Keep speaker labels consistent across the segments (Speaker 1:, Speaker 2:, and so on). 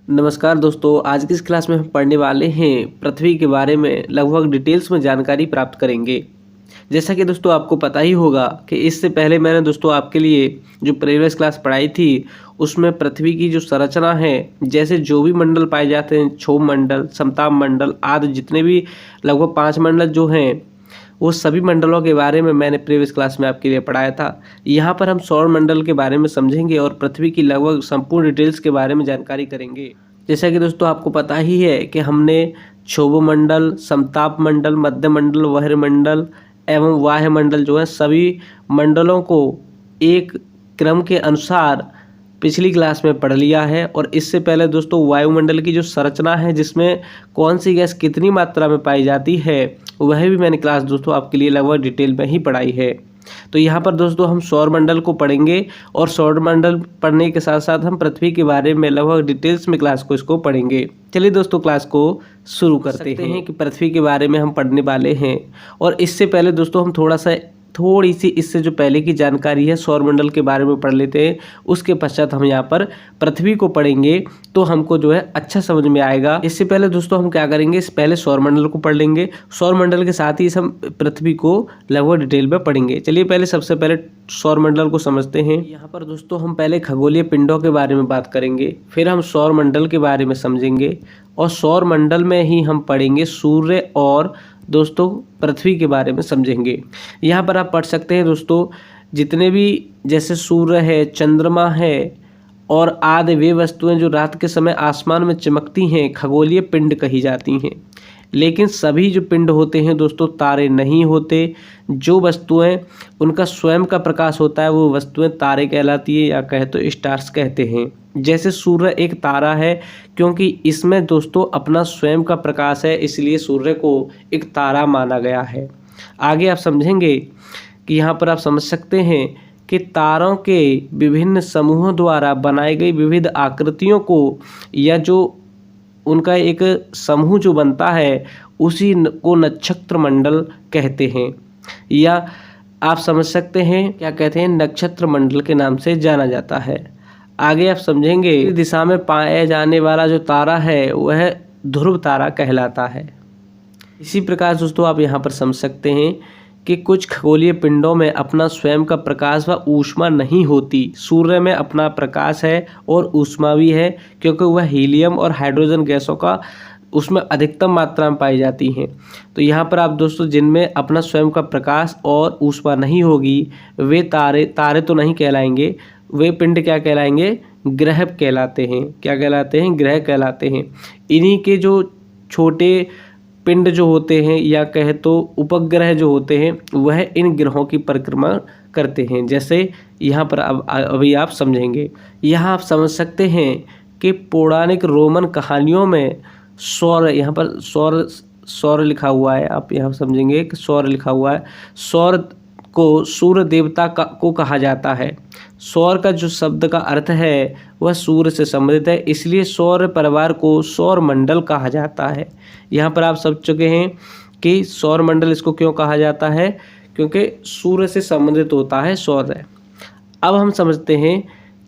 Speaker 1: नमस्कार दोस्तों, आज की इस क्लास में हम पढ़ने वाले हैं पृथ्वी के बारे में लगभग डिटेल्स में जानकारी प्राप्त करेंगे। जैसा कि दोस्तों आपको पता ही होगा कि इससे पहले मैंने दोस्तों आपके लिए जो प्रीवियस क्लास पढ़ाई थी उसमें पृथ्वी की जो संरचना है, जैसे जो भी मंडल पाए जाते हैं, क्षोभ मंडल, समताप मंडल आदि जितने भी लगभग 5 मंडल जो हैं, वो सभी मंडलों के बारे में मैंने प्रीवियस क्लास में आपके लिए पढ़ाया था। यहाँ पर हम सौर मंडल के बारे में समझेंगे और पृथ्वी की लगभग संपूर्ण डिटेल्स के बारे में जानकारी करेंगे। जैसा कि दोस्तों आपको पता ही है कि हमने क्षोभ मंडल, समताप मंडल, मध्य मंडल, बहिर्मंडल एवं वायुमंडल जो है सभी मंडलों को एक क्रम के अनुसार पिछली क्लास में पढ़ लिया है। और इससे पहले दोस्तों वायुमंडल की जो संरचना है, जिसमें कौन सी गैस कितनी मात्रा में पाई जाती है, वह भी मैंने क्लास दोस्तों आपके लिए लगभग डिटेल में ही पढ़ाई है। तो यहाँ पर दोस्तों हम सौर मंडल को पढ़ेंगे और सौर मंडल पढ़ने के साथ साथ हम पृथ्वी के बारे में लगभग डिटेल्स में क्लास को इसको पढ़ेंगे। चलिए दोस्तों क्लास को शुरू करते हैं कि पृथ्वी के बारे में हम पढ़ने वाले हैं। और इससे पहले दोस्तों हम थोड़ी सी इससे जो पहले की जानकारी है सौर मंडल के बारे में पढ़ लेते हैं। उसके पश्चात हम यहाँ पर पृथ्वी को पढ़ेंगे तो हमको जो है अच्छा समझ में आएगा। इससे पहले दोस्तों हम क्या करेंगे, इस पहले सौर मंडल को पढ़ लेंगे, सौर मंडल के साथ ही हम पृथ्वी को लगभग डिटेल में पढ़ेंगे। चलिए पहले सबसे पहले सौर मंडल को समझते हैं। यहाँ पर दोस्तों हम पहले खगोलीय पिंडों के बारे में बात करेंगे, फिर हम सौर मंडल के बारे में समझेंगे और सौर मंडल में ही हम पढ़ेंगे सूर्य और दोस्तों पृथ्वी के बारे में समझेंगे। यहाँ पर आप पढ़ सकते हैं दोस्तों, जितने भी जैसे सूर्य है, चंद्रमा है और आदि वे वस्तुएं जो रात के समय आसमान में चमकती हैं खगोलीय पिंड कही जाती हैं। लेकिन सभी जो पिंड होते हैं दोस्तों तारे नहीं होते। जो वस्तुएं उनका स्वयं का प्रकाश होता है वो वस्तुएं तारे कहलाती है, या कहे तो स्टार्स कहते हैं। जैसे सूर्य एक तारा है, क्योंकि इसमें दोस्तों अपना स्वयं का प्रकाश है, इसलिए सूर्य को एक तारा माना गया है। आगे आप समझेंगे कि यहाँ पर आप समझ सकते हैं कि तारों के विभिन्न समूहों द्वारा बनाई गई विविध आकृतियों को, या जो उनका एक समूह जो बनता है उसी को नक्षत्र मंडल कहते हैं, या आप समझ सकते हैं क्या कहते हैं, नक्षत्र मंडल के नाम से जाना जाता है। आगे आप समझेंगे दिशा में पाया जाने वाला जो तारा है वह ध्रुव तारा कहलाता है। इसी प्रकार दोस्तों आप यहाँ पर समझ सकते हैं कि कुछ खगोलीय पिंडों में अपना स्वयं का प्रकाश व ऊष्मा नहीं होती। सूर्य में अपना प्रकाश है और ऊष्मा भी है, क्योंकि वह हीलियम और हाइड्रोजन गैसों का उसमें अधिकतम मात्रा में पाई जाती हैं। तो यहाँ पर आप दोस्तों जिनमें अपना स्वयं का प्रकाश और ऊष्मा नहीं होगी वे तारे तो नहीं कहलाएंगे, वे पिंड क्या कहलाएंगे, ग्रह कहलाते हैं। क्या कहलाते हैं, ग्रह कहलाते हैं। इन्हीं के जो छोटे पिंड जो होते हैं, या कहे तो उपग्रह जो होते हैं, वह इन ग्रहों की परिक्रमा करते हैं। जैसे यहाँ पर अभी आप समझेंगे। यहाँ आप समझ सकते हैं कि पौराणिक रोमन कहानियों में सौर, यहाँ पर सौर लिखा हुआ है, आप यहाँ समझेंगे कि सौर लिखा हुआ है। सौर को सूर्य देवता को कहा जाता है। सौर का जो शब्द का अर्थ है वह सूर्य से संबंधित है, इसलिए सौर परिवार को सौर मंडल कहा जाता है। यहाँ पर आप समझ चुके हैं कि सौर मंडल इसको क्यों कहा जाता है, क्योंकि सूर्य से संबंधित होता है सौर। अब हम समझते हैं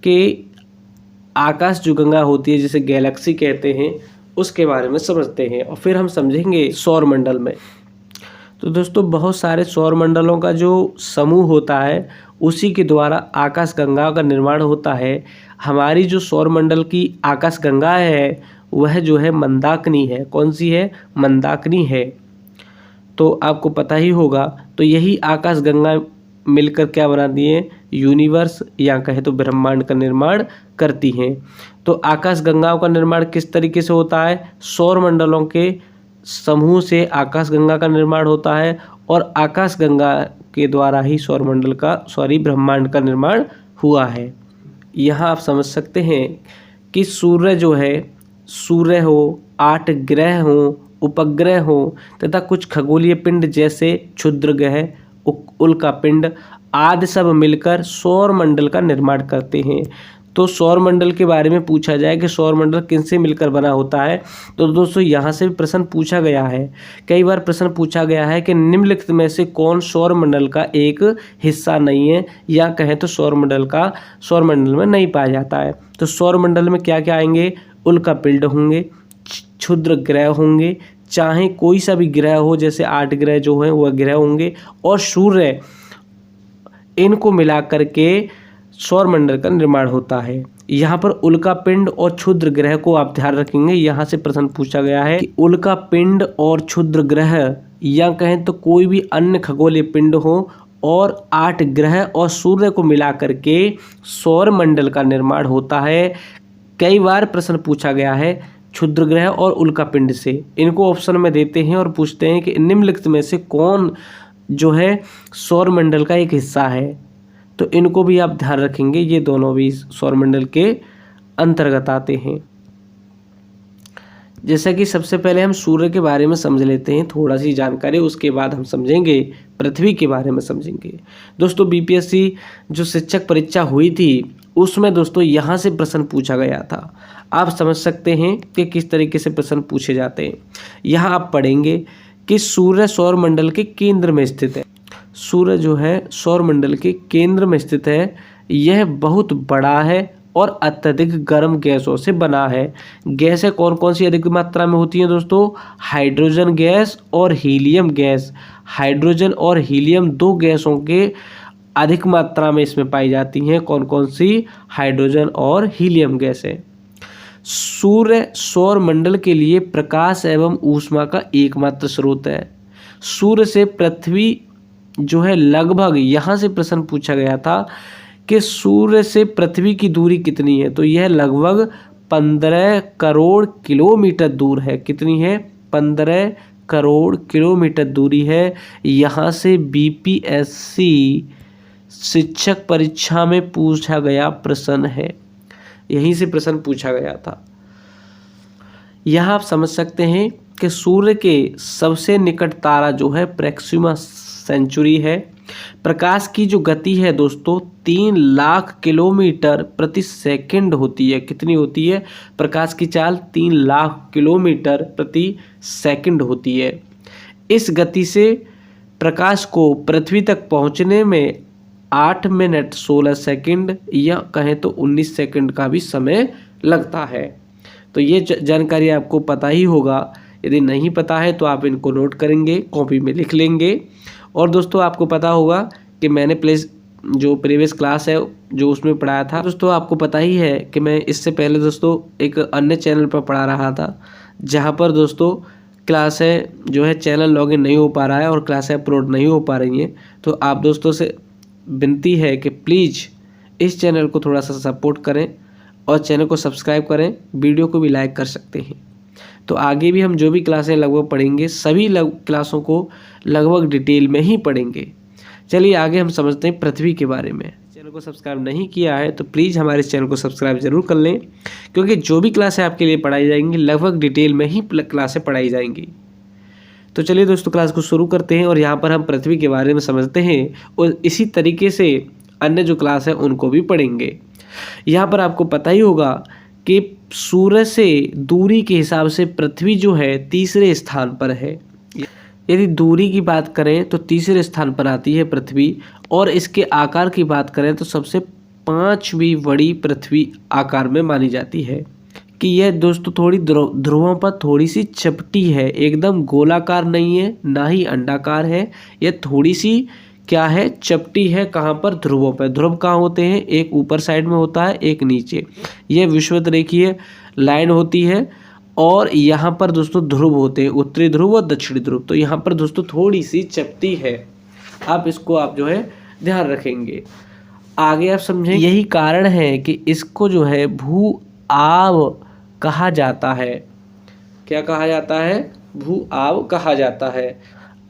Speaker 1: कि आकाश जो गंगा होती है, जिसे गैलेक्सी कहते हैं, उसके बारे में समझते हैं और फिर हम समझेंगे सौर मंडल में। तो दोस्तों बहुत सारे सौर मंडलों का जो समूह होता है उसी के द्वारा आकाश गंगा का निर्माण होता है। हमारी जो सौर मंडल की आकाश गंगा है वह जो है मंदाकिनी है। कौन सी है, मंदाकिनी है। तो आपको पता ही होगा। तो यही आकाश गंगा मिलकर क्या बनाती है, यूनिवर्स, या कहे तो ब्रह्मांड का निर्माण करती हैं। तो आकाश गंगाओं का निर्माण किस तरीके से होता है, सौर मंडलों के समूह से आकाश गंगा का निर्माण होता है, और आकाश गंगा के द्वारा ही ब्रह्मांड का निर्माण हुआ है। यहाँ आप समझ सकते हैं कि सूर्य जो है, सूर्य हो, 8 ग्रह हो, उपग्रह हो, तथा कुछ खगोलीय पिंड जैसे क्षुद्र ग्रह, उल्का पिंड आदि सब मिलकर सौर मंडल का निर्माण करते हैं। तो सौर मंडल के बारे में पूछा जाए कि सौर मंडल किनसे मिलकर बना होता है, तो दोस्तों यहाँ से भी प्रश्न पूछा गया है। कई बार प्रश्न पूछा गया है कि निम्नलिखित में से कौन सौर मंडल का एक हिस्सा नहीं है, या कहें तो सौर मंडल में नहीं पाया जाता है। तो सौर मंडल में क्या क्या आएंगे, उल्कापिंड होंगे, क्षुद्र ग्रह होंगे, चाहे कोई सा भी ग्रह हो, जैसे 8 ग्रह जो हैं वह ग्रह होंगे, और सूर्य, इनको मिला करके सौरमंडल का निर्माण होता है। यहाँ पर उल्कापिंड और क्षुद्र ग्रह को आप ध्यान रखेंगे। यहाँ से प्रश्न पूछा गया है कि उल्कापिंड और क्षुद्र ग्रह, या कहें तो कोई भी अन्य खगोलीय पिंड हो, और 8 ग्रह और सूर्य को मिला करके सौरमंडल का निर्माण होता है। कई बार प्रश्न पूछा गया है क्षुद्र ग्रह और उल्कापिंड से। इनको ऑप्शन में देते हैं और पूछते हैं कि निम्नलिखित में से कौन जो है सौरमंडल का एक हिस्सा है। तो इनको भी आप ध्यान रखेंगे, ये दोनों भी सौरमंडल के अंतर्गत आते हैं। जैसा कि सबसे पहले हम सूर्य के बारे में समझ लेते हैं थोड़ा सी जानकारी, उसके बाद हम समझेंगे पृथ्वी के बारे में समझेंगे। दोस्तों बीपीएससी जो शिक्षक परीक्षा हुई थी उसमें दोस्तों यहाँ से प्रश्न पूछा गया था। आप समझ सकते हैं कि किस तरीके से प्रश्न पूछे जाते हैं। यहाँ आप पढ़ेंगे कि सूर्य सौरमंडल के केंद्र में स्थित है। सूर्य जो है सौरमंडल के केंद्र में स्थित है। यह बहुत बड़ा है और अत्यधिक गर्म गैसों से बना है। गैसें कौन कौन सी अधिक मात्रा में होती हैं दोस्तों? हाइड्रोजन गैस और हीलियम गैस। हाइड्रोजन और हीलियम दो गैसों के अधिक मात्रा में इसमें पाई जाती हैं। कौन कौन सी? हाइड्रोजन और हीलियम गैसें। सूर्य सौरमंडल के लिए प्रकाश एवं ऊष्मा का एकमात्र स्रोत है। सूर्य से पृथ्वी जो है लगभग, यहाँ से प्रश्न पूछा गया था कि सूर्य से पृथ्वी की दूरी कितनी है, तो यह लगभग 15 करोड़ किलोमीटर दूर है। कितनी है? 15 करोड़ किलोमीटर दूरी है। यहाँ से बीपीएससी शिक्षक परीक्षा में पूछा गया प्रश्न है, यहीं से प्रश्न पूछा गया था। यहाँ आप समझ सकते हैं कि सूर्य के सबसे निकट तारा जो है प्रॉक्सिमा सेंचुरी है। प्रकाश की जो गति है दोस्तों 3 लाख किलोमीटर प्रति सेकंड होती है। कितनी होती है? प्रकाश की चाल 3 लाख किलोमीटर प्रति सेकंड होती है। इस गति से प्रकाश को पृथ्वी तक पहुंचने में 8 मिनट 16 सेकंड या कहें तो 19 सेकंड का भी समय लगता है। तो ये जानकारी आपको पता ही होगा। यदि नहीं पता है तो आप इनको नोट करेंगे, कॉपी में लिख लेंगे। और दोस्तों आपको पता होगा कि मैंने जो प्रीवियस क्लास है जो उसमें पढ़ाया था, दोस्तों आपको पता ही है कि मैं इससे पहले दोस्तों एक अन्य चैनल पर पढ़ा रहा था, जहां पर दोस्तों क्लासें जो है चैनल लॉगिन नहीं हो पा रहा है और क्लासें अपलोड नहीं हो पा रही हैं। तो आप दोस्तों से विनती है कि प्लीज़ इस चैनल को थोड़ा सा सपोर्ट करें और चैनल को सब्सक्राइब करें, वीडियो को भी लाइक कर सकते हैं। तो आगे भी हम जो भी क्लासें लगभग पढ़ेंगे सभी क्लासों को लगभग डिटेल में ही पढ़ेंगे। चलिए आगे हम समझते हैं पृथ्वी के बारे में। चैनल को सब्सक्राइब नहीं किया है तो प्लीज़ हमारे चैनल को सब्सक्राइब जरूर कर लें, क्योंकि जो भी क्लासें आपके लिए पढ़ाई जाएंगी लगभग डिटेल में ही क्लासें पढ़ाई जाएंगी। तो चलिए दोस्तों क्लास को शुरू करते हैं और यहाँ पर हम पृथ्वी के बारे में समझते हैं और इसी तरीके से अन्य जो क्लास है उनको भी पढ़ेंगे। यहाँ पर आपको पता ही होगा कि सूर्य से दूरी के हिसाब से पृथ्वी जो है तीसरे स्थान पर है। यदि दूरी की बात करें तो तीसरे स्थान पर आती है पृथ्वी, और इसके आकार की बात करें तो सबसे 5वीं बड़ी पृथ्वी आकार में मानी जाती है। कि यह दोस्तों थोड़ी ध्रुवों पर थोड़ी सी चपटी है, एकदम गोलाकार नहीं है ना ही अंडाकार है। यह थोड़ी सी क्या है? चपटी है। कहाँ पर? ध्रुवों पर। ध्रुव कहाँ होते हैं? एक ऊपर साइड में होता है, एक नीचे। यह विषुवत रेखीय लाइन होती है और यहाँ पर दोस्तों ध्रुव होते हैं, उत्तरी ध्रुव और दक्षिणी ध्रुव। तो यहाँ पर दोस्तों थोड़ी सी चपटी है, आप इसको आप जो है ध्यान रखेंगे। आगे आप समझें, यही कारण है कि इसको जो है भू आव कहा जाता है। क्या कहा जाता है? भू आव कहा जाता है।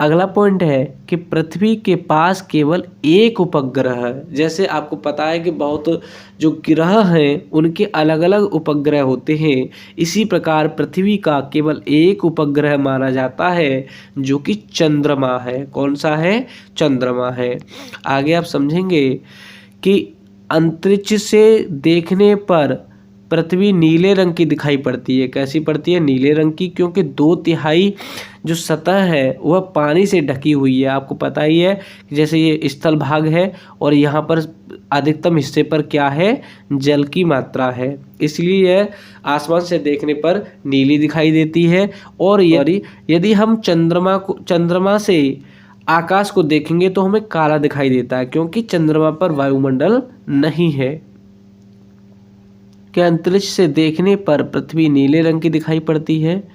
Speaker 1: अगला पॉइंट है कि पृथ्वी के पास केवल एक उपग्रह है। जैसे आपको पता है कि बहुत जो ग्रह हैं उनके अलग अलग उपग्रह होते हैं, इसी प्रकार पृथ्वी का केवल एक उपग्रह माना जाता है जो कि चंद्रमा है। कौन सा है? चंद्रमा है। आगे आप समझेंगे कि अंतरिक्ष से देखने पर पृथ्वी नीले रंग की दिखाई पड़ती है। कैसी पड़ती है? नीले रंग की, क्योंकि 2/3 जो सतह है वह पानी से ढकी हुई है। आपको पता ही है कि जैसे ये स्थल भाग है और यहाँ पर अधिकतम हिस्से पर क्या है? जल की मात्रा है, इसलिए यह आसमान से देखने पर नीली दिखाई देती है। और यदि हम चंद्रमा से आकाश को देखेंगे तो हमें काला दिखाई देता है, क्योंकि चंद्रमा पर वायुमंडल नहीं है। कि अंतरिक्ष से देखने पर पृथ्वी नीले रंग की दिखाई पड़ती है,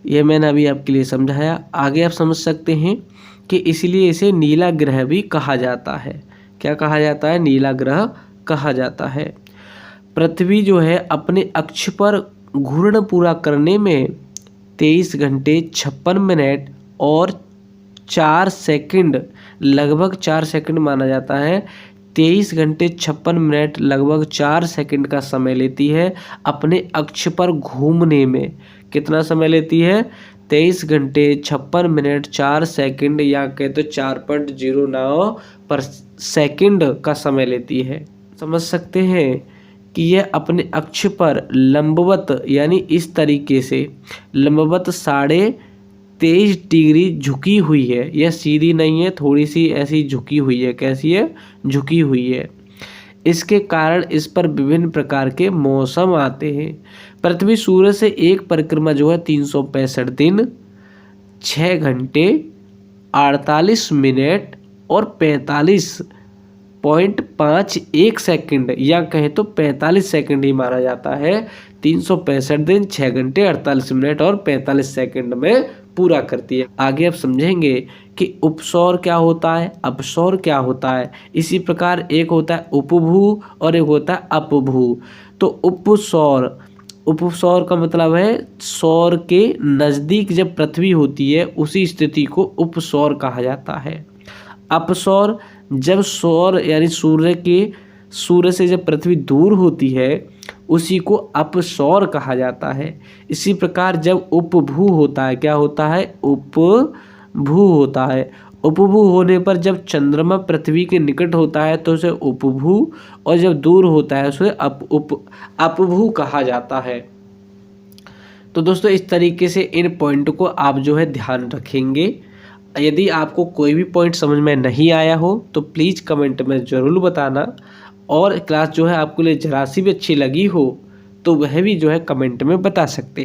Speaker 1: यह मैंने अभी आपके लिए समझाया। आगे आप समझ सकते हैं कि इसलिए इसे नीला ग्रह भी कहा जाता है। क्या कहा जाता है? नीला ग्रह कहा जाता है। पृथ्वी जो है अपने अक्ष पर घूर्ण पूरा करने में 23 घंटे 56 मिनट और 4 सेकंड, लगभग 4 सेकंड माना जाता है। 23 घंटे 56 मिनट लगभग 4 सेकंड का समय लेती है अपने अक्ष पर घूमने में। कितना समय लेती है? 23 घंटे 56 मिनट 4 सेकंड, या कहे तो 4.09 पर सेकंड का समय लेती है। समझ सकते हैं कि यह अपने अक्ष पर लंबवत, यानी इस तरीके से लंबवत 23.5 डिग्री झुकी हुई है। यह सीधी नहीं है, थोड़ी सी ऐसी झुकी हुई है। कैसी है? झुकी हुई है। इसके कारण इस पर विभिन्न प्रकार के मौसम आते हैं। पृथ्वी सूर्य से एक परिक्रमा जो है 365 दिन 6 घंटे 48 मिनट और 45.51 सेकंड, या कहें तो 45 सेकंड ही माना जाता है। 365 दिन 6 घंटे 48 मिनट और 45 सेकंड में पूरा करती है। आगे आप समझेंगे कि उपसौर क्या होता है, अपसौर क्या होता है। इसी प्रकार एक होता है उपभू और एक होता है अपभू। तो उपसौर का मतलब है सौर के नज़दीक जब पृथ्वी होती है उसी स्थिति को उपसौर कहा जाता है। अपसौर जब सौर यानी सूर्य से जब पृथ्वी दूर होती है उसी को अपसौर कहा जाता है। इसी प्रकार जब उपभू होता है, क्या होता है? उपभू होता है। उपभू होने पर जब चंद्रमा पृथ्वी के निकट होता है तो उसे उपभू, और जब दूर होता है उसे अपभू कहा जाता है। तो दोस्तों इस तरीके से इन पॉइंट को आप जो है ध्यान रखेंगे। यदि आपको कोई भी पॉइंट समझ में नहीं आया हो तो प्लीज़ कमेंट में ज़रूर बताना, और क्लास जो है आपको लिए जरा सी भी अच्छी लगी हो तो वह भी जो है कमेंट में बता सकते।